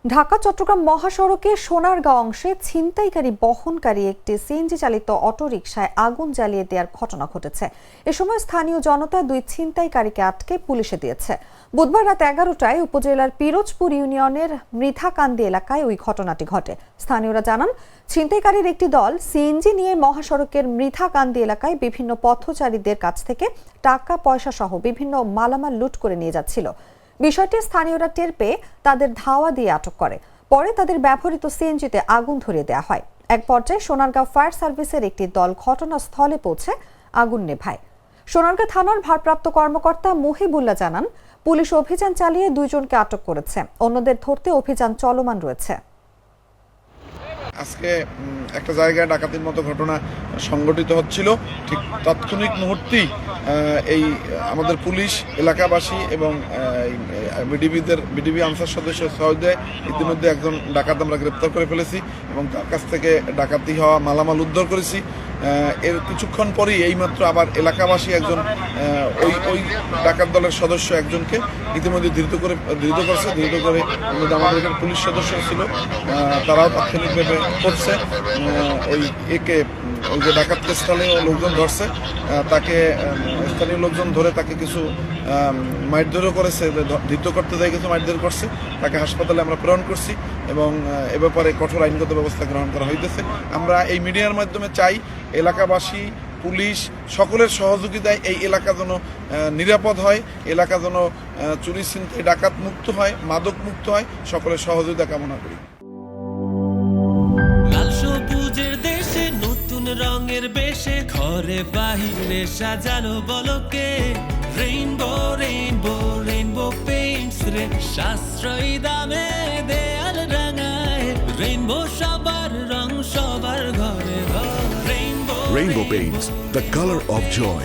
ঢাকা চট্টগ্রাম মহাসড়কে সোনারগাঁও অংশে ছিনতাইকারী বহনকারী একটি সিএনজি চালিত অটোরিকশায় আগুন জ্বালিয়ে দেওয়ার ঘটনা ঘটেছে। এ সময় স্থানীয় জনতা দুই ছিনতাইকারীকে আটকে পুলিশে দিয়েছে। বুধবার রাত 11টায় উপজেলার পিরোজপুর ইউনিয়নের মৃধাকান্দি এলাকায় ওই ঘটনাটি ঘটে। স্থানীয়রা জানান, ছিনতাইকারীর একটি দল সিএনজি নিয়ে মহাসড়কের মৃধাকান্দি এলাকায় বিভিন্ন পথচারীদের কাছ থেকে টাকা পয়সা সহ বিভিন্ন মালামাল লুট করে নিয়ে যাচ্ছিল। বিষয়টি স্থানীয়রা টের পেয়ে তাদের ধাওয়া দিয়ে আটক করে। পরে তাদের ব্যবহৃত সিএনজিতে আগুন ধরিয়ে দেওয়া হয়। এক পর্যায়ে সোনারগাঁও ফায়ার সার্ভিসের একটি দল ঘটনাস্থলে পৌঁছে আগুন নেভায়। সোনারগাঁ থানার ভারপ্রাপ্ত কর্মকর্তা মুহিবুল্লাহ জানান, পুলিশ অভিযান চালিয়ে দুইজনকে আটক করেছে। অন্যদের ধরতে অভিযান চলমান রয়েছে। আজকে একটা জায়গায় ডাকাতির মতো ঘটনা সংঘটিত হচ্ছিল। ঠিক তাৎক্ষণিক মুহূর্তেই এই আমাদের পুলিশ, এলাকাবাসী এবং বিডিবি আনসার সদস্য সহজে ইতিমধ্যে একজন ডাকাত আমরা গ্রেপ্তার করে ফেলেছি এবং তার কাছ থেকে ডাকাতি হওয়া মালামাল উদ্ধার করেছি। এর কিছুক্ষণ পরেই এইমাত্র আবার এলাকাবাসী একজন ওই ডাকাত দলের সদস্য একজনকে ইতিমধ্যে ধৃত করে আমাদের পুলিশ সদস্য ছিল, তারাও তাৎক্ষণিকভাবে করছে। ওই যে ডাকাতকে স্থানীয় লোকজন ধরছে, তাকে স্থানীয় লোকজন ধরে তাকে কিছু মারধরও করেছে, ধৃত করতে যায় কিছু মারধর করছে। তাকে হাসপাতালে আমরা প্রেরণ করছি এবং এ ব্যাপারে কঠোর আইনগত ব্যবস্থা গ্রহণ করা হইতেছে। আমরা এই মিডিয়ার মাধ্যমে চাই এলাকাবাসী, পুলিশ সকলের সহযোগিতায় এই এলাকা যেন নিরাপদ হয়, এলাকা যেন চুরি ছিনতাই ডাকাত মুক্ত হয়, মাদক মুক্ত হয়। সকলের সহযোগিতা কামনা করি। রঙের বেশে ঘরে বাহিরে সাজানো বলকে রেইনবো রেইনবো রেইনবো পেইন্টস রে সাশ্রয়ী দামে দেয়াল রাঙায় রেইনবো সবার রং সবার ঘরে ঘরে rainbow Rainbow Paints, the color of joy.